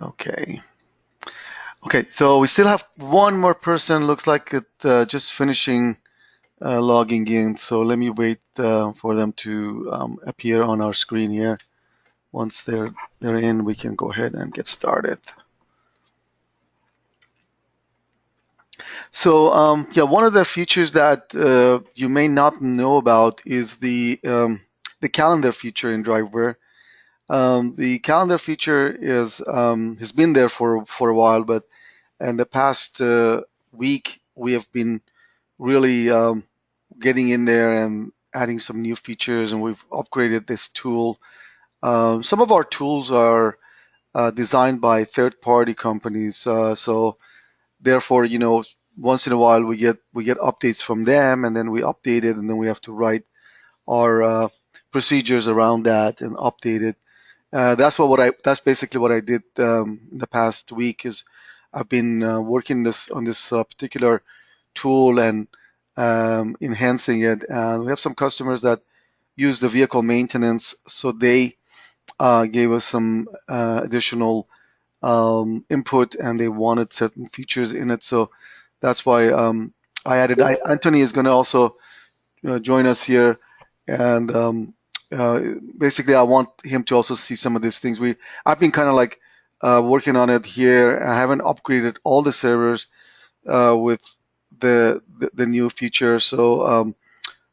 Okay. Okay, so we still have one more person. Looks like it just finishing logging in. So let me wait for them to appear on our screen here. Once they're in, we can go ahead and get started. So yeah, one of the features that you may not know about is the calendar feature in DriveWare. The calendar feature is has been there for a while, but in the past week we have been really getting in there and adding some new features, and we've upgraded this tool. Some of our tools are designed by third-party companies, so therefore, once in a while we get updates from them, and then we update it, and then we have to write our procedures around that and update it. That's basically what I did in the past week. Is I've been working on this particular tool and enhancing it. And we have some customers that use the vehicle maintenance, so they gave us some additional input, and they wanted certain features in it. So that's why I added. Anthony is going to also join us here, and basically I want him to also see some of these things. I've been kind of like working on it here. I haven't upgraded all the servers with the new feature, so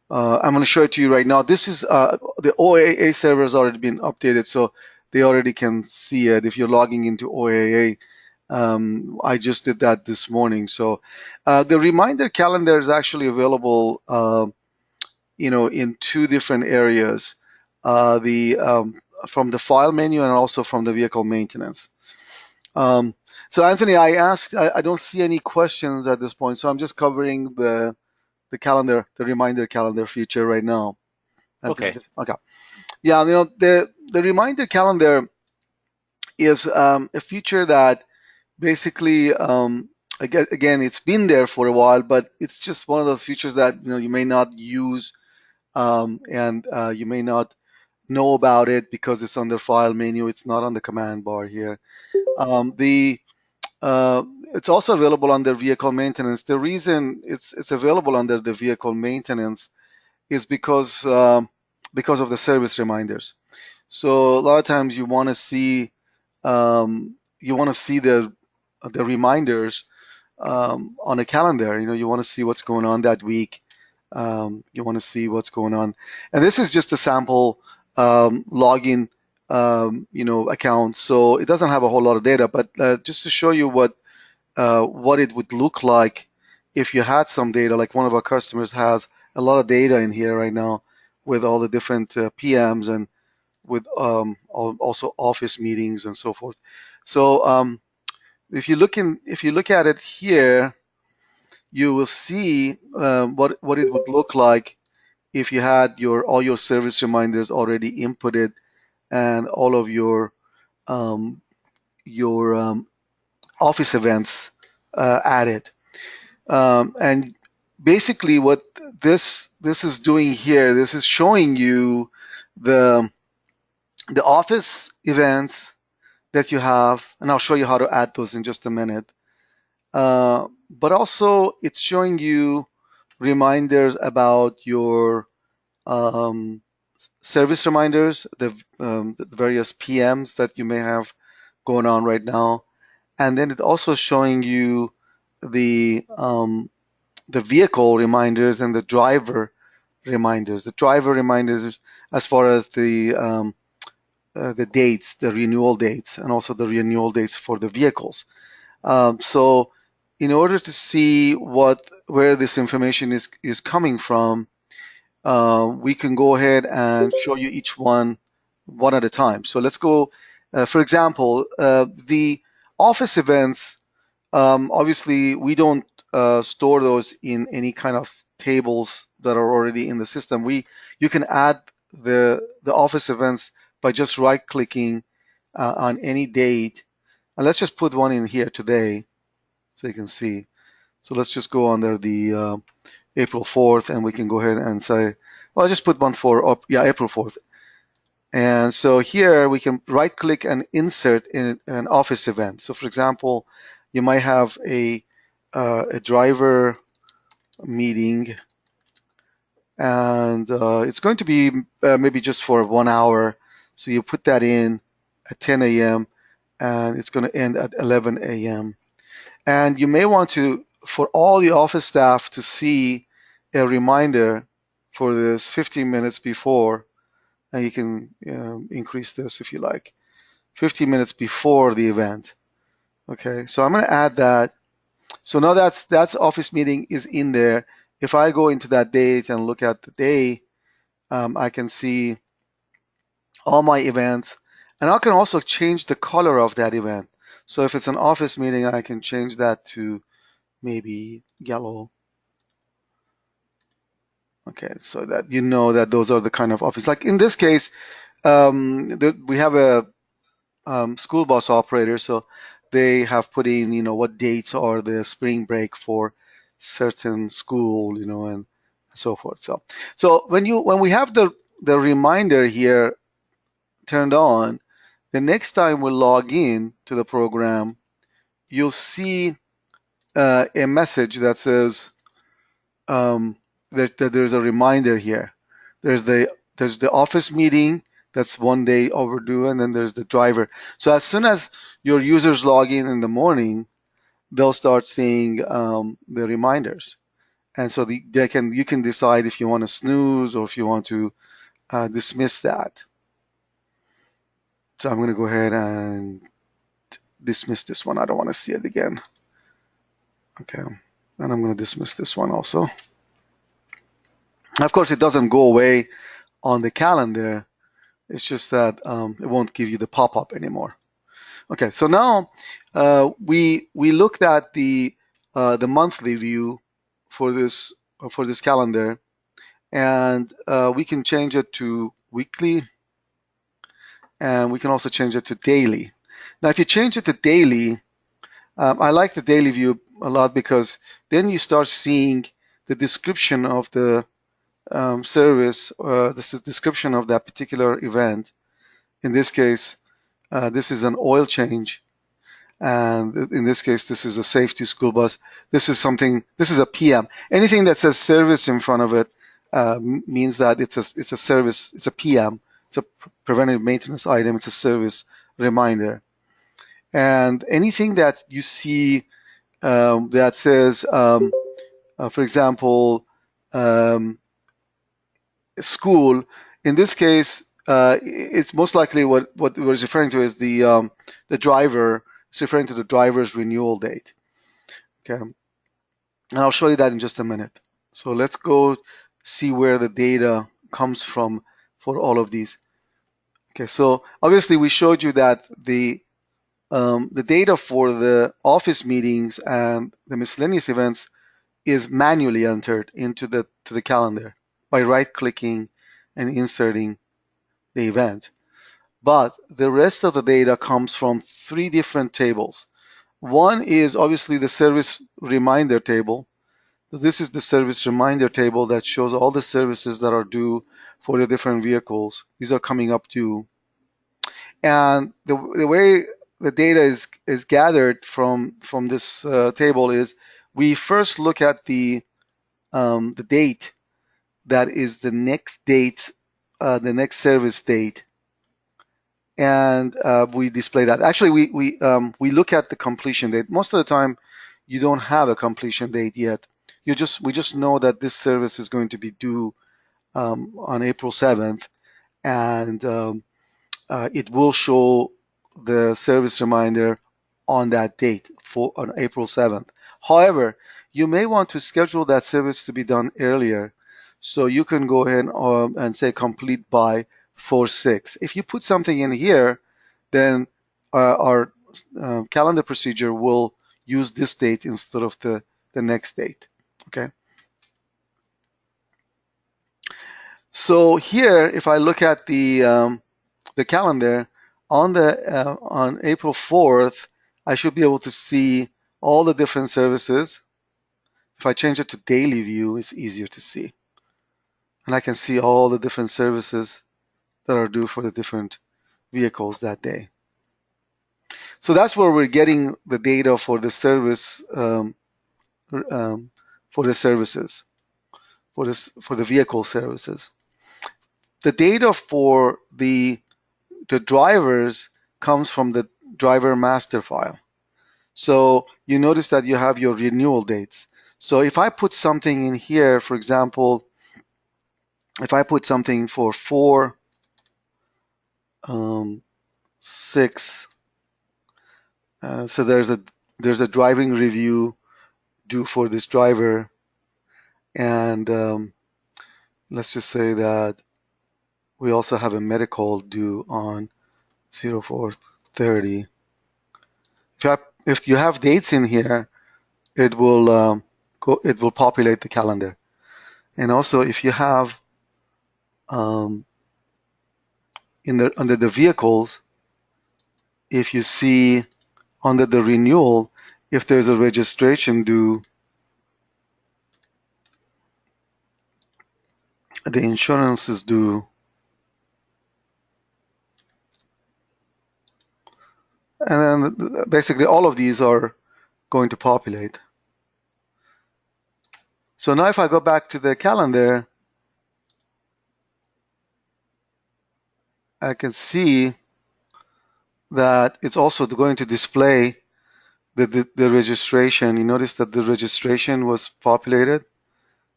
I'm going to show it to you right now. This is the OAA server has already been updated, so they already can see it if you're logging into OAA. I just did that this morning. So the reminder calendar is actually available, in two different areas, the from the file menu and also from the vehicle maintenance. So Anthony, I don't see any questions at this point, so I'm just covering the calendar, the reminder calendar feature right now. Anthony, Okay. okay. Yeah, the reminder calendar is a feature that basically, again, it's been there for a while, but it's just one of those features that you may not use, and you may not know about it because it's on the file menu. It's not on the command bar here. The It's also available under vehicle maintenance. The reason it's available under the vehicle maintenance is because of the service reminders. So a lot of times you want to see the reminders on a calendar. You want to see what's going on that week. You want to see what's going on, and this is just a sample login account. So it doesn't have a whole lot of data, but just to show you what it would look like if you had some data. Like one of our customers has a lot of data in here right now with all the different PMs and with also office meetings and so forth. So if you look at it here, you will see what it would look like if you had all your service reminders already inputted and all of um, your office events added. And basically, what this is doing here, this is showing you the the office events that you have, and I'll show you how to add those in just a minute. But also, it's showing you reminders about your um, service reminders, the various PMs that you may have going on right now, and then it's also showing you the um, the vehicle reminders and the driver reminders. The driver reminders as far as the dates, the renewal dates, and also the renewal dates for the vehicles. So in order to see where this information is coming from, we can go ahead and show you each one at a time. So let's go, for example, the office events. Obviously, we don't store those in any kind of tables that are already in the system. You can add the office events by just right-clicking on any date, and let's just put one in here today, so you can see. So let's just go under the April 4th, and we can go ahead and say, well, I'll just put one for yeah, April 4th. And so here we can right click and insert in an office event. So for example, you might have a driver meeting, and it's going to be maybe just for 1 hour. So you put that in at 10 a.m. and it's going to end at 11 a.m. And you may want to, for all the office staff to see a reminder for this 15 minutes before, and you can increase this if you like, 15 minutes before the event. Okay, so I'm going to add that. So now that's office meeting is in there. If I go into that date and look at the day, I can see all my events, and I can also change the color of that event. So if it's an office meeting, I can change that to maybe yellow. Okay, so that you know that those are the kind of office. Like in this case, we have a school bus operator, so they have put in, what dates are the spring break for certain school, and so forth. So when we have the reminder here turned on, the next time we log in to the program, you'll see a message that says that there's a reminder here. There's the office meeting that's 1 day overdue, and then there's the driver. So as soon as your users log in the morning, they'll start seeing the reminders, and so you can decide if you want to snooze or if you want to dismiss that. So I'm going to go ahead and dismiss this one. I don't want to see it again. Okay, and I'm going to dismiss this one also. Of course, it doesn't go away on the calendar. It's just that it won't give you the pop-up anymore. Okay, so now we looked at the monthly view for this calendar, and we can change it to weekly, and we can also change it to daily. Now, if you change it to daily, I like the daily view a lot because then you start seeing the description of the service. This is description of that particular event. In this case, this is an oil change, and in this case, this is a safety school bus. This is a PM. Anything that says service in front of it means that it's a service. It's a PM. It's a preventive maintenance item. It's a service reminder. And anything that you see that says, for example, school, in this case, it's most likely what we're referring to is the driver. It's referring to the driver's renewal date. Okay, and I'll show you that in just a minute. So let's go see where the data comes from for all of these. Okay, so obviously we showed you that the data for the office meetings and the miscellaneous events is manually entered into the calendar by right-clicking and inserting the event. But the rest of the data comes from 3 different tables. One is obviously the service reminder table. So this is the service reminder table that shows all the services that are due for the different vehicles. These are coming up due. And the way the data is gathered from this table is we first look at the date that is the next date, the next service date, and we display that. Actually, we look at the completion date. Most of the time, you don't have a completion date yet. We just know that this service is going to be due on April 7th, and it will show the service reminder on that date on April 7th. However, you may want to schedule that service to be done earlier, so you can go ahead and say complete by 4/6. If you put something in here, then our calendar procedure will use this date instead of the next date. Okay. So here, if I look at the calendar on April 4th, I should be able to see all the different services. If I change it to daily view, it's easier to see, and I can see all the different services that are due for the different vehicles that day. So that's where we're getting the data for the service, for the services, for the vehicle services. The data for the drivers comes from the driver master file. So you notice that you have your renewal dates. So if I put something in here, for example, if I put something for 4/6, so there's a driving review due for this driver, and let's just say that we also have a medical due on 04/30. If you have dates in here, it will populate the calendar. And also, if you have under the vehicles, if you see under the renewal, if there's a registration due, the insurance is due, and then basically all of these are going to populate. So now if I go back to the calendar, I can see that it's also going to display the registration. You notice that the registration was populated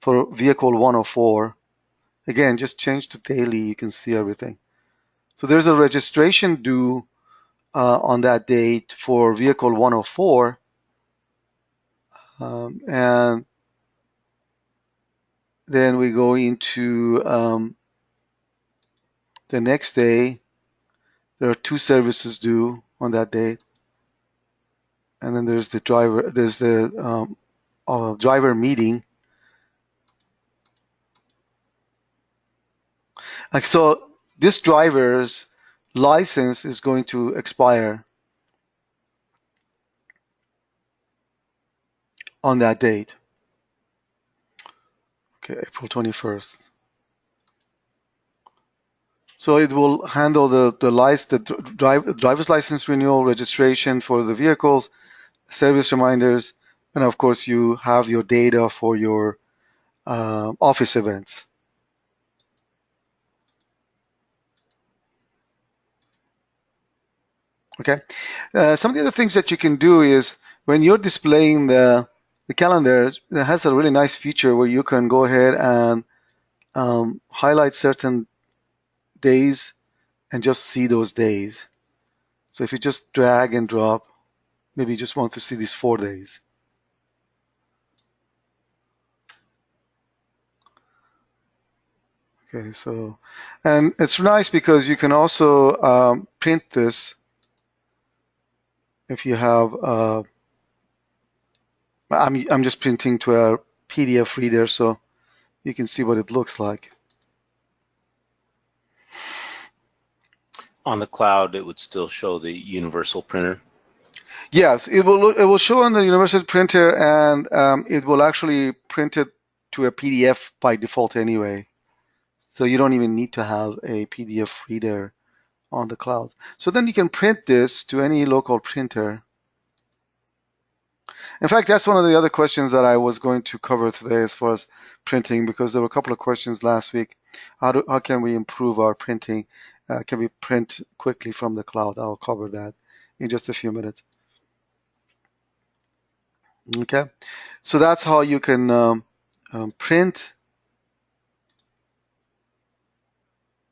for vehicle 104. Again, just change to daily, you can see everything. So there's a registration due on that date for vehicle 104, and then we go into the next day. There are 2 services due on that date, and then there's the driver. There's the driver meeting. Like so, this driver's license is going to expire on that date. Okay, April 21st. So it will handle the driver's license renewal, registration for the vehicles, service reminders, and of course you have your data for your office events. Okay. Some of the other things that you can do is when you're displaying the calendar, it has a really nice feature where you can go ahead and highlight certain days and just see those days. So if you just drag and drop, maybe you just want to see these 4 days. Okay, so, and it's nice because you can also print this if you have, I'm just printing to a PDF reader so you can see what it looks like. On the cloud, it would still show the universal printer? Yes, it will show on the universal printer, and it will actually print it to a PDF by default anyway. So you don't even need to have a PDF reader on the cloud. So then you can print this to any local printer. In fact, that's one of the other questions that I was going to cover today as far as printing, because there were a couple of questions last week. How can we improve our printing? Can we print quickly from the cloud? I'll cover that in just a few minutes. Okay, so that's how you can print.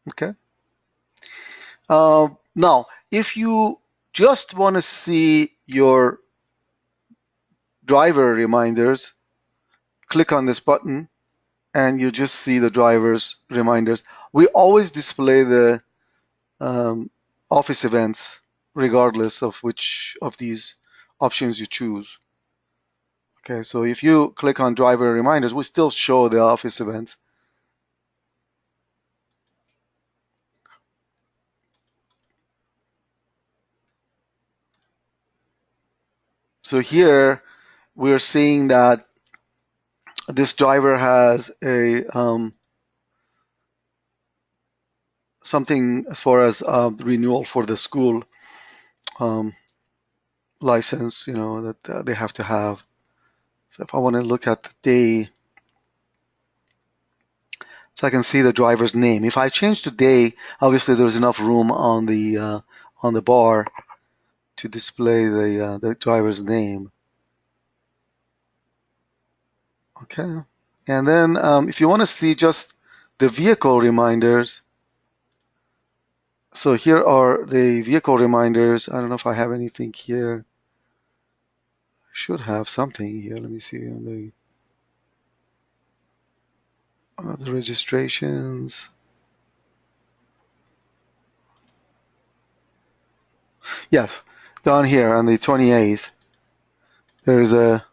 Okay. Now, if you just want to see your driver reminders, click on this button and you just see the driver's reminders. We always display the office events regardless of which of these options you choose. Okay, so if you click on driver reminders, we still show the office events. So here we're seeing that this driver has a something as far as renewal for the school um, license, that they have to have. So if I want to look at the day, so I can see the driver's name. If I change to day, obviously there's enough room on the bar to display the driver's name. Okay, and then if you want to see just the vehicle reminders, so here are the vehicle reminders. I don't know if I have anything here. I should have something here. Let me see on the registrations. Yes, down here on the 28th, there's a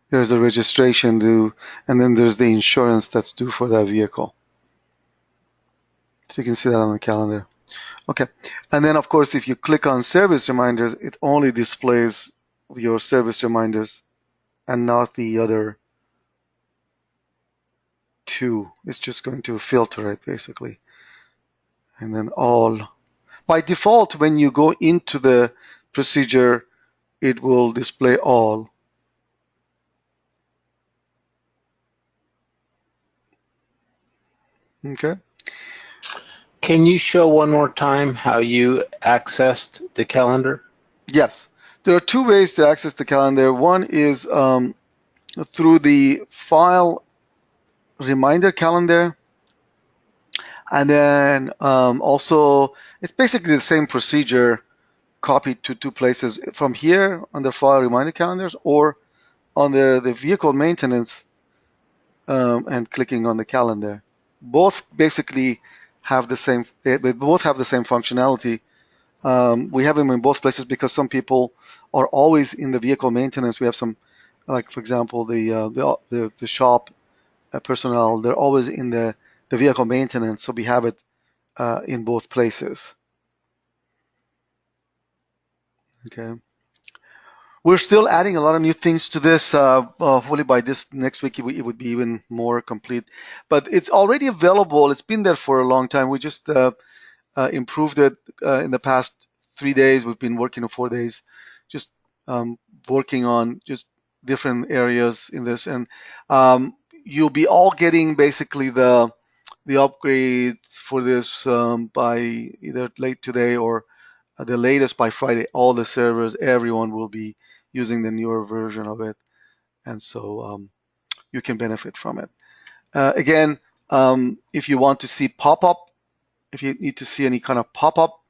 there's a registration due, and then there's the insurance that's due for that vehicle. So you can see that on the calendar. Okay, and then of course, if you click on service reminders, it only displays your service reminders and not the other two. It's just going to filter it basically, and then all. By default, when you go into the procedure, it will display all. Okay. Can you show one more time how you accessed the calendar? Yes, there are two ways to access the calendar. One is through the file reminder calendar, and then also it's basically the same procedure copied to two places from here on the file reminder calendars or under the vehicle maintenance and clicking on the calendar. Both basically have the same. They both have the same functionality. We have them in both places because some people are always in the vehicle maintenance. We have some, like for example, the shop personnel. They're always in the vehicle maintenance, so we have it in both places. Okay. We're still adding a lot of new things to this. Hopefully by this next week it would be even more complete. But it's already available. It's been there for a long time. We just improved it in the past 3 days. We've been working on 4 days, just working on just different areas in this, and you'll be all getting basically the upgrades for this by either late today or the latest by Friday. All the servers, everyone will be using the newer version of it, and so you can benefit from it. Again, if you want to see pop-up, if you need to see any kind of pop-up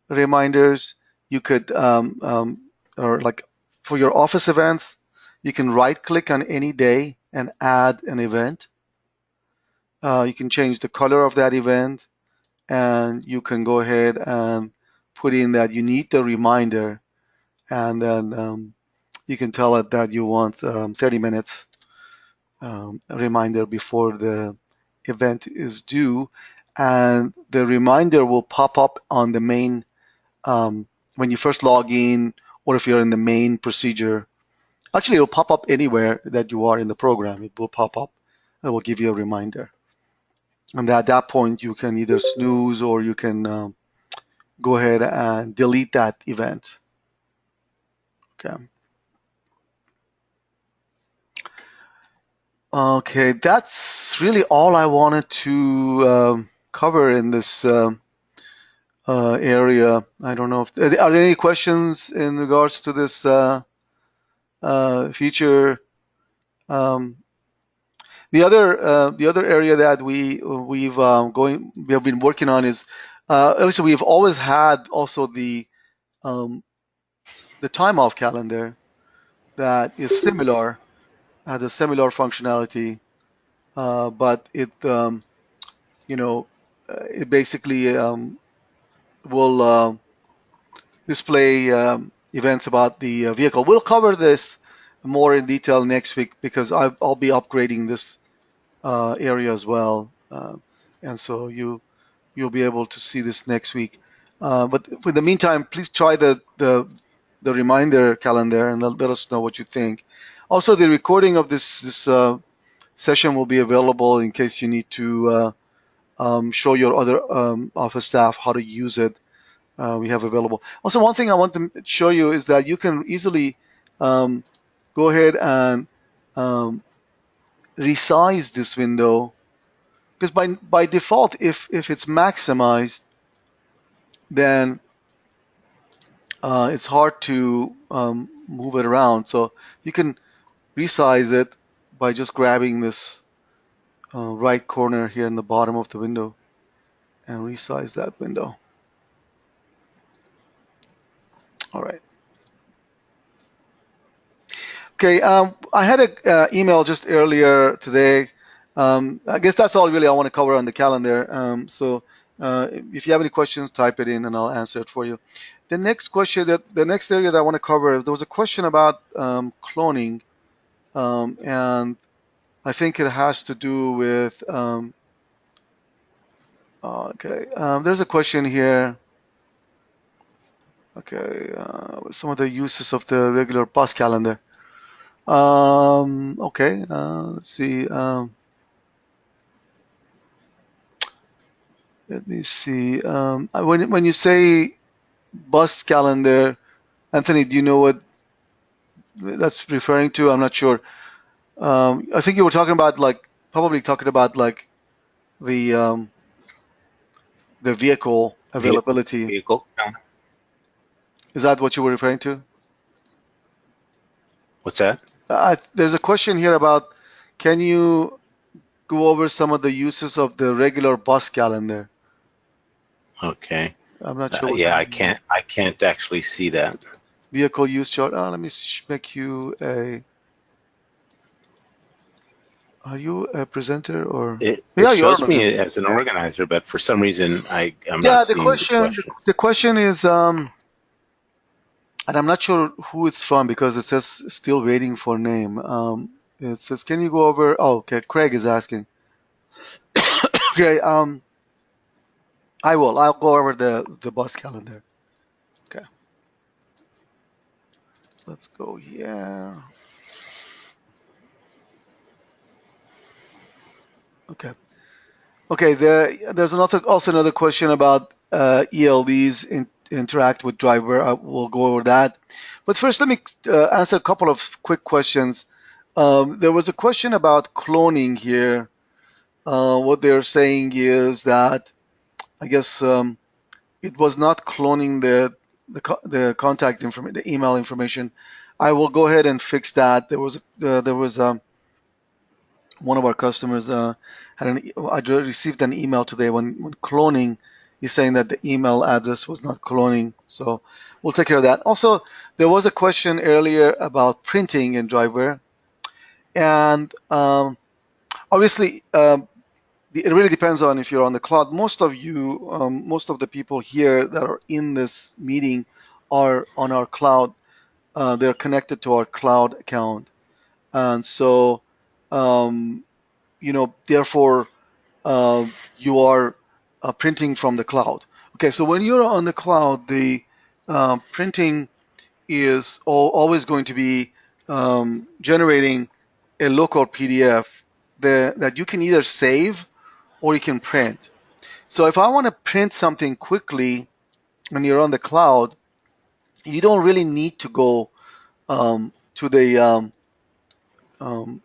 reminders, you could, or like for your office events, you can right-click on any day and add an event. You can change the color of that event, and you can go ahead and put in that you need the reminder, and then you can tell it that you want 30 minutes a reminder before the event is due, and the reminder will pop up on the main when you first log in, or if you're in the main procedure. Actually, it'll pop up anywhere that you are in the program. It will pop up. It will give you a reminder. And at that point, you can either snooze or you can go ahead and delete that event. Okay. Okay, that's really all I wanted to cover in this area. I don't know if are there any questions in regards to this feature. Um, the other area that we have been working on is obviously we've always had also the time off calendar that is similar, has a similar functionality, but you know it basically will display events about the vehicle. We'll cover this more in detail next week because I'll be upgrading this area as well, and so you'll be able to see this next week. But in the meantime, please try the reminder calendar and let us know what you think. Also, the recording of this session will be available in case you need to show your other office staff how to use it. We have available. Also, one thing I want to show you is that you can easily go ahead and resize this window, because by default, if it's maximized, then it's hard to move it around. So you can resize it by just grabbing this right corner here in the bottom of the window and resize that window. All right. Okay, I had an email just earlier today. I guess that's all really I want to cover on the calendar. So if you have any questions, type it in and I'll answer it for you. The next question, the next area that I want to cover, there was a question about cloning, and I think it has to do with, okay, there's a question here. Okay, some of the uses of the regular bus calendar. Okay, let's see. Let me see. When you say bus calendar, Anthony, do you know what that's referring to? I'm not sure. I think you were talking about probably talking about the the vehicle availability. Vehicle. Is that what you were referring to? What's that? There's a question here about, can you go over some of the uses of the regular bus calendar? Okay. I'm not sure what Yeah, you I mean. can't actually see that. Vehicle use chart. Let me make you a. Are you a presenter or? It Yeah, you are. shows me as an organizer, but for some reason I'm not Yeah, seeing the question. the question is, and I'm not sure who it's from because it says still waiting for name. It says, can you go over? Oh, okay. Craig is asking. Okay. I will. I'll go over the bus calendar. Okay. Let's go here. Okay. Okay. There's also another question about ELDs interact with DriveWare. We'll go over that. But first, let me answer a couple of quick questions. There was a question about cloning here. What they're saying is that I guess it was not cloning the contact information, the email information. I will go ahead and fix that. There was one of our customers I received an email today when cloning. He's saying that the email address was not cloning, so we'll take care of that. Also, there was a question earlier about printing in DriveWare, and obviously it really depends on if you're on the cloud. Most of you, most of the people here that are in this meeting are on our cloud. They're connected to our cloud account, and so therefore you are printing from the cloud. Okay, so when you're on the cloud, the printing is always going to be generating a local PDF that you can either save or you can print. So if I want to print something quickly when you're on the cloud, you don't really need to go to the um,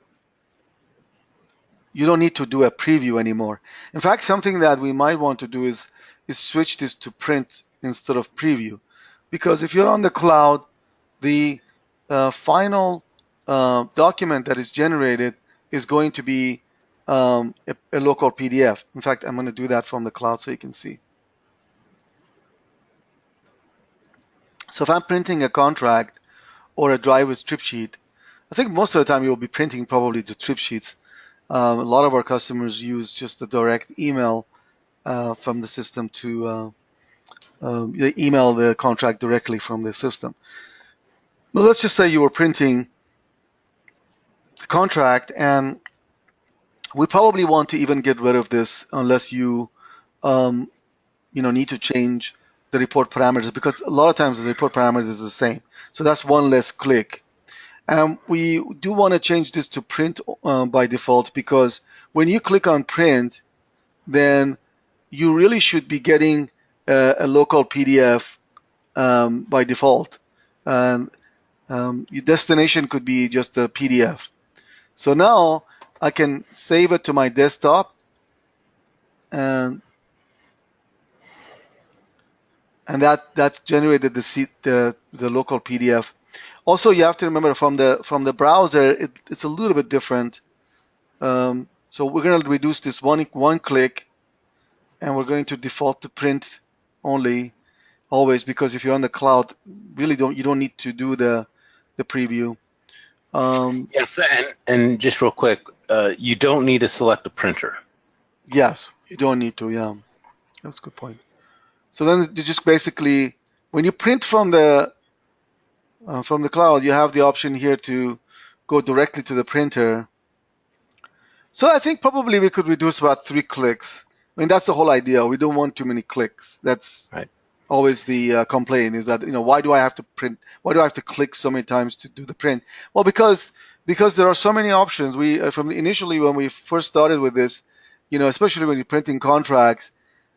you don't need to do a preview anymore. In fact, something that we might want to do is switch this to print instead of preview, because if you're on the cloud, the final document that is generated is going to be a local PDF. In fact, I'm going to do that from the cloud so you can see. So if I'm printing a contract or a driver's trip sheet, I think most of the time you'll be printing probably the trip sheets. A lot of our customers use just a direct email from the system to email the contract directly from the system. Now, let's just say you were printing the contract, and we probably want to even get rid of this unless you need to change the report parameters, because a lot of times the report parameters is the same. So that's one less click. And we do want to change this to print by default, because when you click on print, then you really should be getting a local PDF by default, and your destination could be just a PDF. So now I can save it to my desktop, and that generated the local PDF. Also, you have to remember from the browser, it's a little bit different. So we're going to reduce this one click, and we're going to default to print only always, because if you're on the cloud, really you don't need to do the preview. Yes, and just real quick, you don't need to select a printer. Yes, you don't need to. Yeah, that's a good point. So then you just basically, when you print from the cloud, you have the option here to go directly to the printer. So I think probably we could reduce about 3 clicks. I mean, that's the whole idea. We don't want too many clicks. That's Right. always the complaint, is that, why do I have to print? Why do I have to click so many times to do the print? Well, because there are so many options. We initially, when we first started with this, especially when you're printing contracts,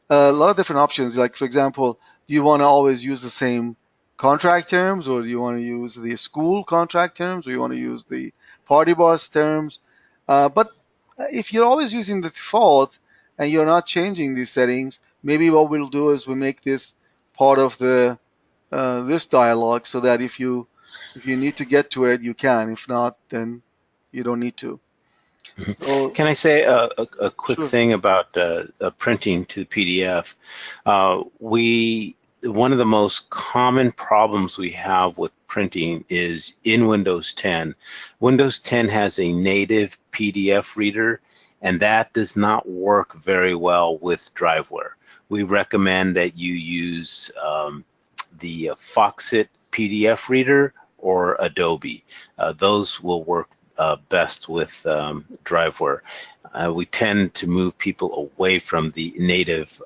a lot of different options. Like, for example, do you want to always use the same contract terms, or do you want to use the school contract terms, or you want to use the party bus terms? But if you're always using the default and you're not changing these settings, maybe what we'll do is we make this part of the this dialog, so that if you need to get to it, you can. If not, then you don't need to. So Can I say a quick sure. thing about printing to PDF? One of the most common problems we have with printing is in Windows 10. Windows 10 has a native PDF reader, and that does not work very well with DriveWare. We recommend that you use the Foxit PDF reader or Adobe. Those will work best with DriveWare. We tend to move people away from the native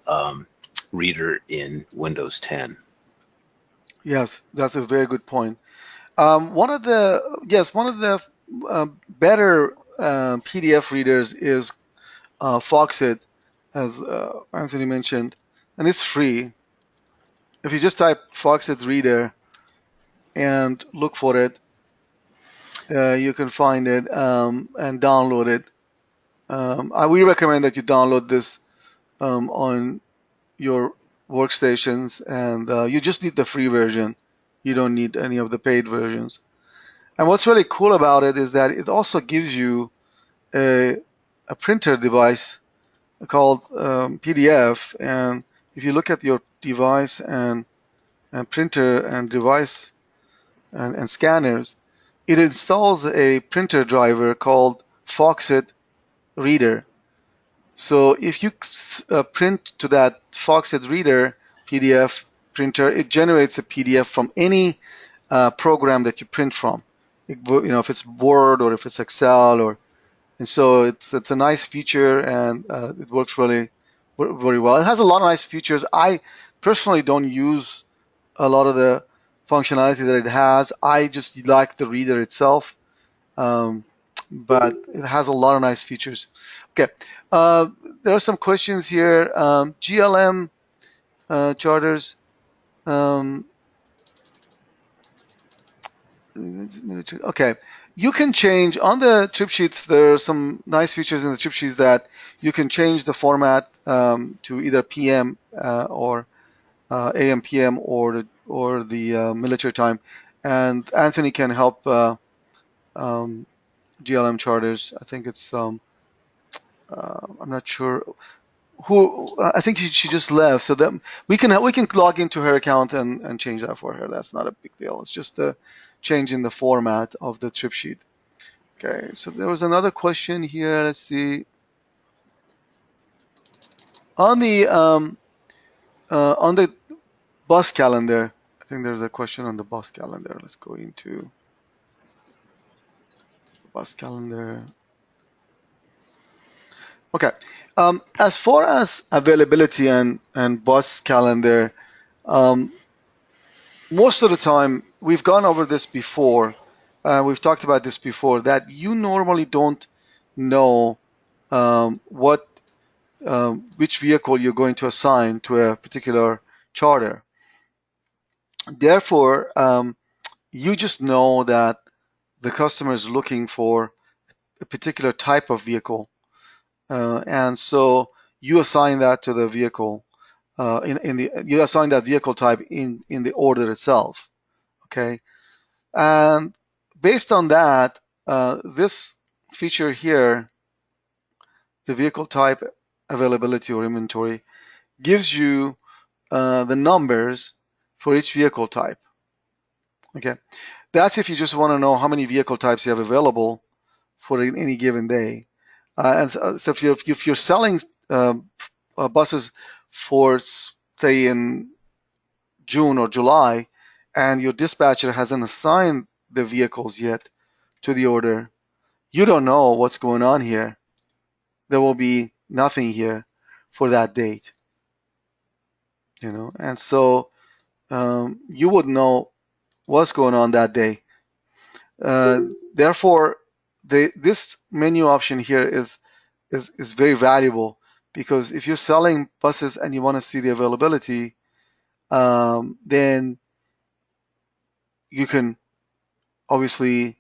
reader in Windows 10. Yes, that's a very good point. One of the better PDF readers is Foxit, as Anthony mentioned, and it's free. If you just type Foxit Reader and look for it, you can find it and download it. We recommend that you download this on your workstations, and you just need the free version. You don't need any of the paid versions. And what's really cool about it is that it also gives you a, a printer device called PDF. And if you look at your device and printer and device and scanners, it installs a printer driver called Foxit Reader. So if you print to that Foxit Reader PDF printer, it generates a PDF from any program that you print from. If it's Word or if it's Excel, and so it's a nice feature, and it works really very well. It has a lot of nice features. I personally don't use a lot of the functionality that it has. I just like the reader itself, um, but it has a lot of nice features. Okay, uh, there are some questions here. GLM charters. Um, Okay, you can change on the trip sheets. There are some nice features in the trip sheets that you can change the format to either PM or AM PM, or the military time, and Anthony can help GLM charters. I think it's I'm not sure who. I think she just left, so that we can log into her account and change that for her. That's not a big deal. It's just a change in the format of the trip sheet. Okay, so there was another question here. Let's see. On the bus calendar, I think there's a question on the bus calendar. Let's go into the bus calendar. Okay. As far as availability and bus calendar, um, most of the time we've gone over this before. We've talked about this before, that you normally don't know what which vehicle you're going to assign to a particular charter. Therefore, you just know that the customer is looking for a particular type of vehicle, and so you assign that to the vehicle. You assign that vehicle type in the order itself. Okay, and based on that, this feature here, the vehicle type availability or inventory, gives you the numbers for each vehicle type. Okay, that's if you just want to know how many vehicle types you have available for any given day. And so if you're selling buses for, say, in June or July, and your dispatcher hasn't assigned the vehicles yet to the order, you don't know what's going on here. There will be nothing here for that date, and so you would know what's going on that day. Therefore, this menu option here is very valuable, because if you're selling buses and you want to see the availability, then you can obviously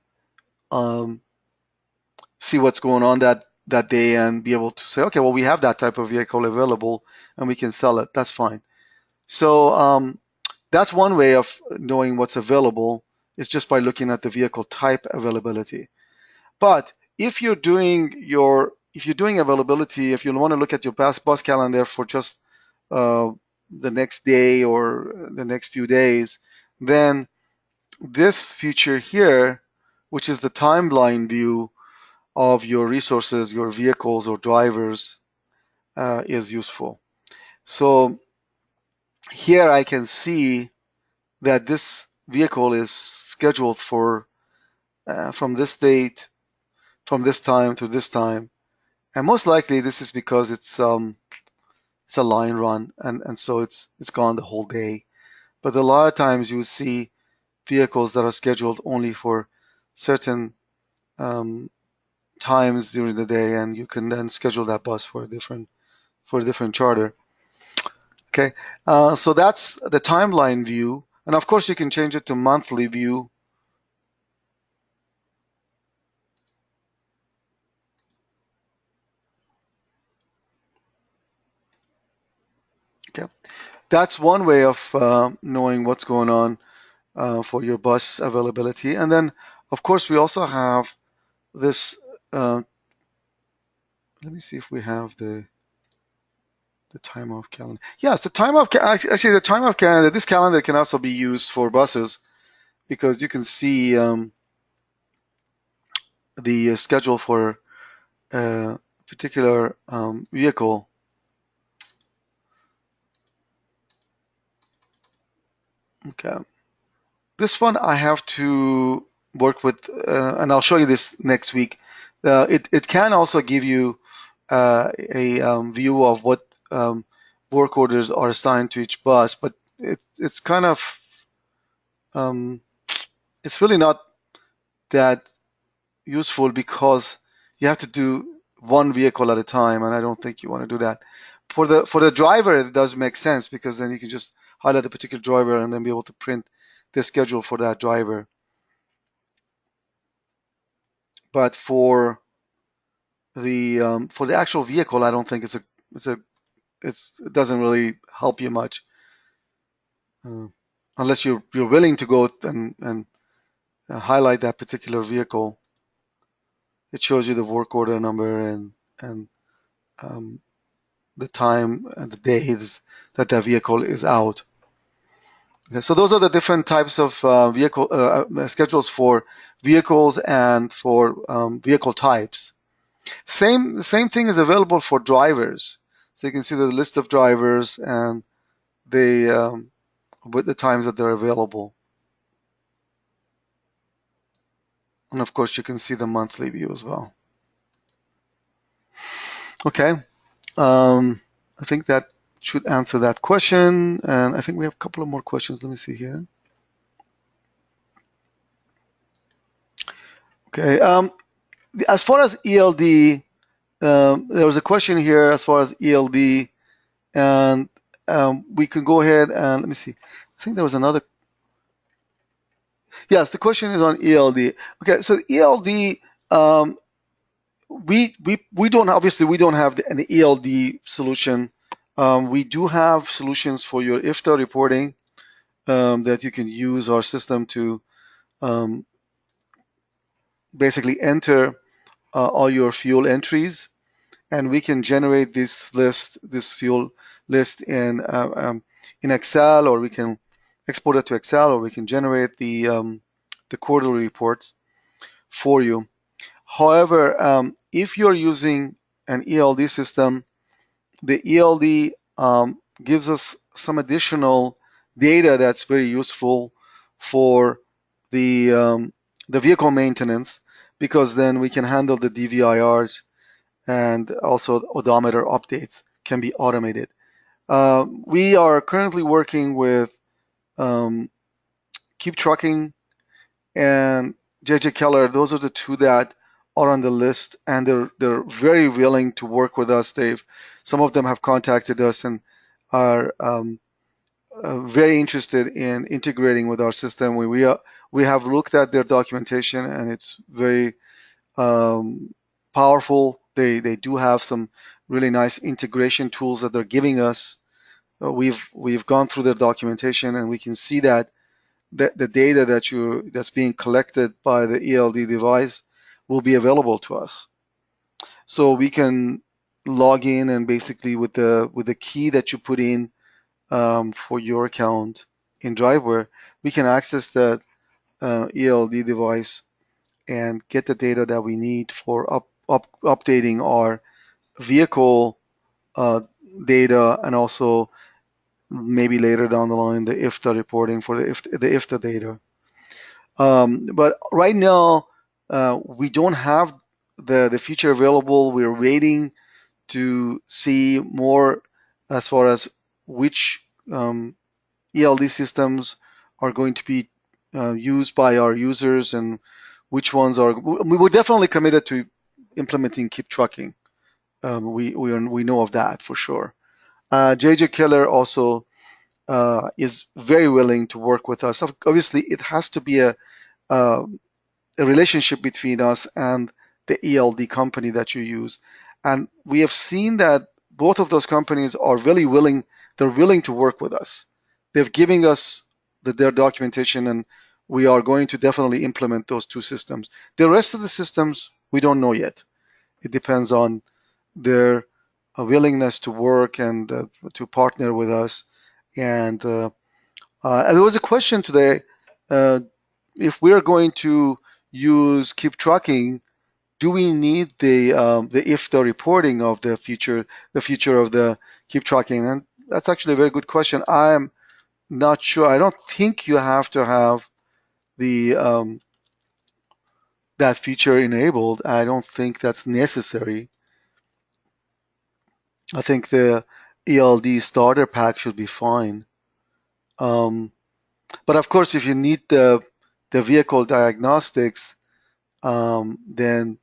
um, see what's going on that day and be able to say, okay, well, we have that type of vehicle available and we can sell it. That's fine. So that's one way of knowing what's available, is just by looking at the vehicle type availability. But if you're doing availability, if you want to look at your bus calendar for just the next day or the next few days, then this feature here, which is the timeline view of your resources, your vehicles or drivers, is useful. So here I can see that this vehicle is scheduled for from this date, from this time to this time, and most likely this is because it's a line run, and so it's gone the whole day. But a lot of times you see vehicles that are scheduled only for certain times during the day, and you can then schedule that bus for a different charter. Okay, so that's the timeline view, and of course you can change it to monthly view. Okay, that's one way of knowing what's going on for your bus availability. And then, of course, we also have this. Let me see if we have the time off calendar. Yes, the time off. Actually, the time off calendar. This calendar can also be used for buses, because you can see the schedule for a particular vehicle. Okay. This one I have to work with, and I'll show you this next week. It can also give you a view of what work orders are assigned to each bus, but it's kind of um, it's really not that useful, because you have to do one vehicle at a time, and I don't think you want to do that. For the driver, it does make sense, because then you can just highlight the particular driver and then be able to print the schedule for that driver. But for the actual vehicle, I don't think it doesn't really help you much, uh, unless you're willing to go and highlight that particular vehicle. It shows you the work order number and um, the time and the days that vehicle is out. Okay, so those are the different types of vehicle schedules for vehicles and for vehicle types. Same thing is available for drivers. So you can see the list of drivers and with the times that they're available. And of course, you can see the monthly view as well. Okay, I think that should answer that question. And I think we have a couple of more questions. Let me see here. Okay, as far as ELD there was a question here as far as ELD, and we can go ahead and let me see. I think there was another. Yes, the question is on ELD. Okay, so ELD, we don't obviously we don't have an ELD solution. We do have solutions for your IFTA reporting that you can use our system to um, basically enter all your fuel entries, and we can generate this fuel list in Excel, or we can export it to Excel, or we can generate the quarterly reports for you. However, if you're using an ELD system, the ELD gives us some additional data that's very useful for the vehicle maintenance, because then we can handle the DVIRs, and also odometer updates can be automated. We are currently working with um, Keep Trucking and JJ Keller. Those are the two that are on the list, and they're very willing to work with us. Some of them have contacted us and are very interested in integrating with our system. We have looked at their documentation, and it's very powerful. They do have some really nice integration tools that they're giving us. We've gone through their documentation, and we can see that the data that's being collected by the ELD device will be available to us. So we can log in, and basically with the key that you put in for your account in DriveWare, we can access that ELD device and get the data that we need for updating our vehicle uh, data, and also maybe later down the line the IFTA reporting for the IFTA data. But right now we don't have the feature available. We're waiting to see more as far as which ELD systems are going to be used by our users, and which ones are. We were definitely committed to implementing Keep Trucking. We know of that for sure. JJ Keller also is very willing to work with us. Obviously, it has to be a relationship between us and the ELD company that you use, and we have seen that both of those companies are really willing. They're willing to work with us. They've given us their documentation, and we are going to definitely implement those two systems. The rest of the systems we don't know yet. It depends on their willingness to work and to partner with us. And there was a question today, uh, if we are going to use Keep Tracking, do we need the if the reporting of the future of the Keep Tracking? And that's actually a very good question. I'm not sure. I don't think you have to have the that feature enabled. I don't think that's necessary. I think the ELD starter pack should be fine. Um, but of course, if you need the vehicle diagnostics, then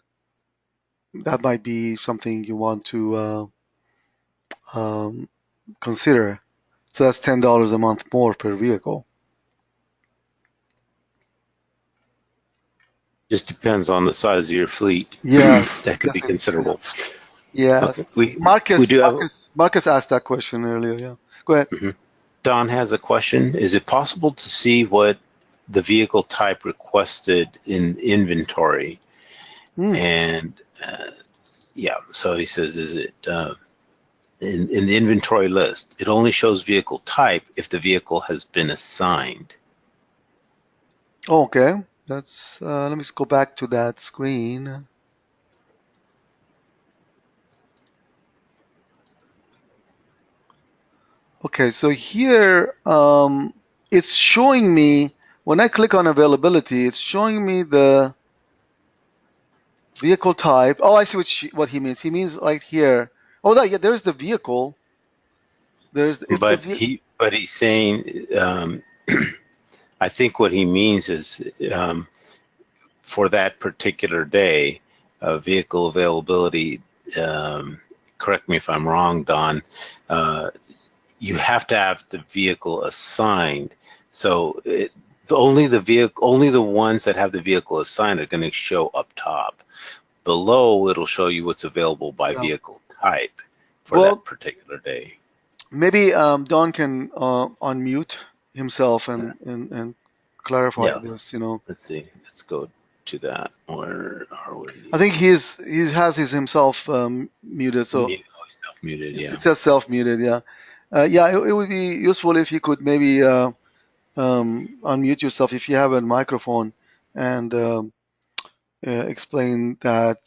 that might be something you want to um, consider. So that's $10 a month more per vehicle. Just depends on the size of your fleet. Yes, That could be yes, considerable. yes. Okay. We Marcus, do have. Marcus asked that question earlier. Yeah, go ahead. Mhm. Don has a question. Is it possible to see what the vehicle type requested in inventory? Hmm. And yeah, so he says, is it in the inventory list? It only shows vehicle type if the vehicle has been assigned. Okay, that's. Let me just go back to that screen. Okay, so here it's showing me when I click on availability, it's showing me the vehicle type. Oh, I see what he means. He means right here. Oh, yeah, there's the vehicle. There's if the But he's saying, I think what he means is for that particular day, vehicle availability correct me if I'm wrong, Don, you have to have the vehicle assigned. So only the ones that have the vehicle assigned are going to show up top. Below, it'll show you what's available by Yeah. vehicle type for that Well, particular day. maybe Don can unmute himself and clarify Yeah, this. let's see. Let's go to that. Where are I we? think he has his himself muted, so Oh, he's self-muted, it yeah. says self-muted. Yeah, yeah. It would be useful if you could maybe unmute yourself if you have a microphone and explain that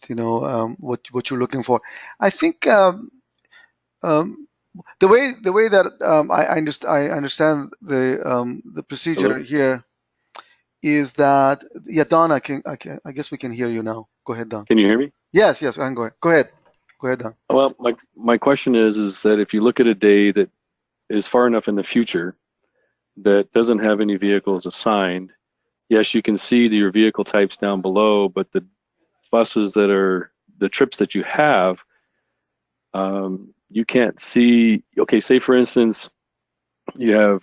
what you're looking for. I think um, the way that I understand the procedure Hello? here is that, yeah, Don, I guess we can hear you now. Go ahead, Don. Can you hear me? Yes, I can go ahead. Go ahead, Don. Well, my question is that if you look at a day that is far enough in the future that doesn't have any vehicles assigned, yes, you can see your vehicle types down below, but the buses that are the trips that you have, you can't see. Okay, say for instance, you have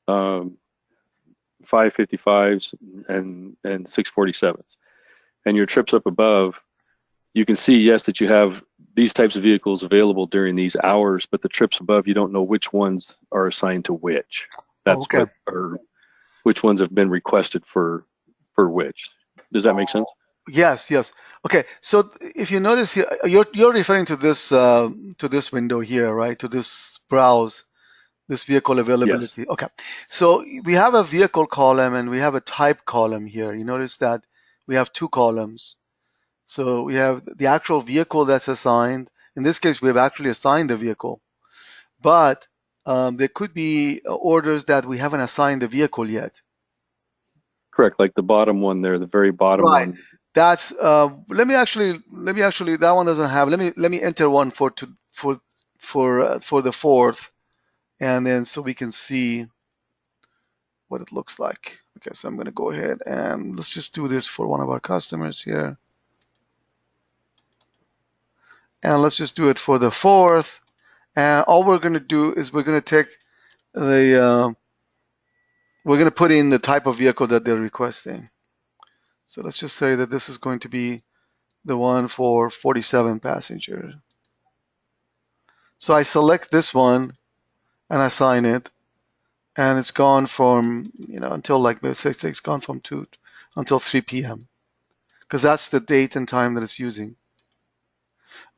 555s and 647s, and your trips up above, you can see, yes, that you have these types of vehicles available during these hours, but the trips above, you don't know which ones are assigned to which. Oh, That's okay. or which ones have been requested for which. Does that make sense? Yes. Okay. So if you notice here, you're referring to this window here, right? To this browse, this vehicle Yes. availability. Okay. So we have a vehicle column and we have a type column here. You notice that we have two columns. So we have the actual vehicle that's assigned. In this case, we have actually assigned the vehicle, but there could be orders that we haven't assigned the vehicle yet. Correct. Like the bottom one there, the very bottom Right. one. That's let me actually that one doesn't have. Let me enter one for the fourth, and then so we can see what it looks like. Okay, so I'm going to go ahead and let's just do this for one of our customers here, and let's just do it for the fourth. And all we're going to do is we're going to take we're going to put in the type of vehicle that they're requesting. So let's just say that this is going to be the one for 47 passengers. So I select this one and assign it, and it's gone from until like it's gone from 2 until 3 p.m. because that's the date and time that it's using.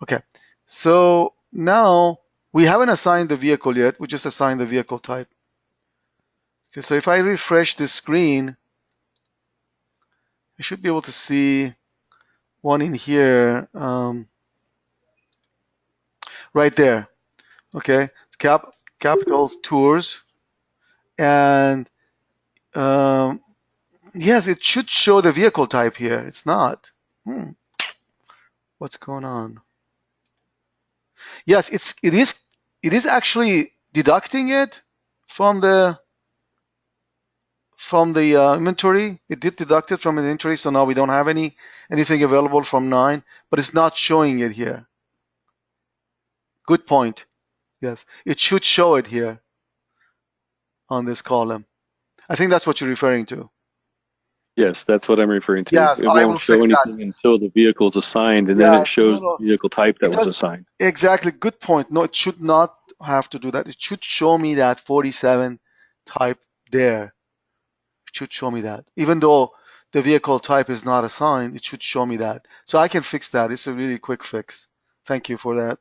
Okay, so now we haven't assigned the vehicle yet. We just assigned the vehicle type. Okay, so if I refresh the screen, I should be able to see one in here right there. Okay, capitals tours, and yes, it should show the vehicle type here. It's not. What's going on? Yes, it is actually deducting it from the inventory. It did deduct it from the inventory, so now we don't have anything available from 9, but it's not showing it here. Good point. Yes, it should show it here on this column. I think that's what you're referring to. Yes, that's what I'm referring to. Yes, It I won't will show fix that. anything until the vehicle's assigned, and then it Yes, no, shows no. the vehicle type It that was does assigned. exactly. Good point. No, it should not have to do that. It should show me that 47 type there. It should show me that. Even though the vehicle type is not assigned, it should show me that. So I can fix that. It's a really quick fix. Thank you for that.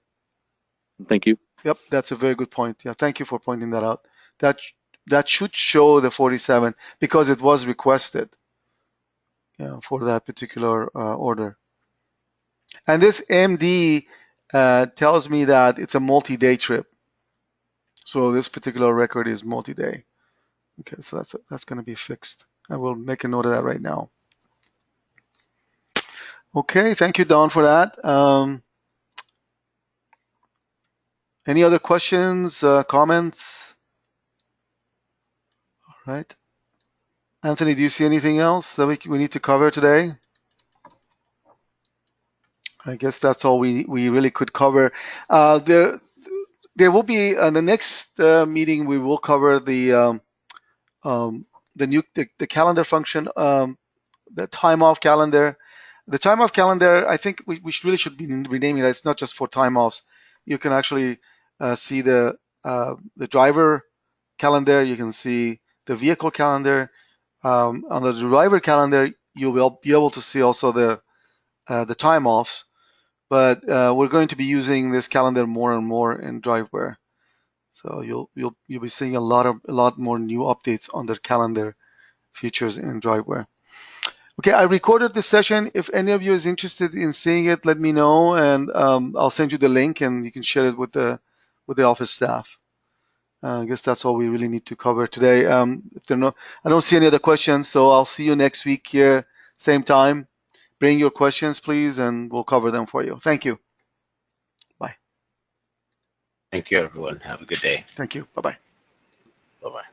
Thank you. Yep, that's a very good point. Yeah, thank you for pointing that out. That that should show the 47 because it was requested, for that particular order. And this MD tells me that it's a multi-day trip. So this particular record is multi-day. Okay, so that's going to be fixed. I will make a note of that right now. Okay, thank you, Don, for that. Any other questions, comments? All right. Anthony, do you see anything else that we need to cover today? I guess that's all we really could cover. There will be the next meeting. We will cover um, the calendar function, the time off calendar. The time off calendar, I think we really should be renaming that. It's not just for time offs. You can actually see the driver calendar. You can see the vehicle calendar. On the driver calendar, you will be able to see also the time offs. But we're going to be using this calendar more and more in DriveWare. So you'll be seeing a lot more new updates on the calendar features in DriveWare. Okay, I recorded this session. If any of you is interested in seeing it, let me know, and I'll send you the link, and you can share it with the office staff. I guess that's all we really need to cover today. If there are no, I don't see any other questions, so I'll see you next week here, same time. Bring your questions, please, and we'll cover them for you. Thank you. Bye. Thank you, everyone. Have a good day. Thank you. Bye-bye. Bye-bye.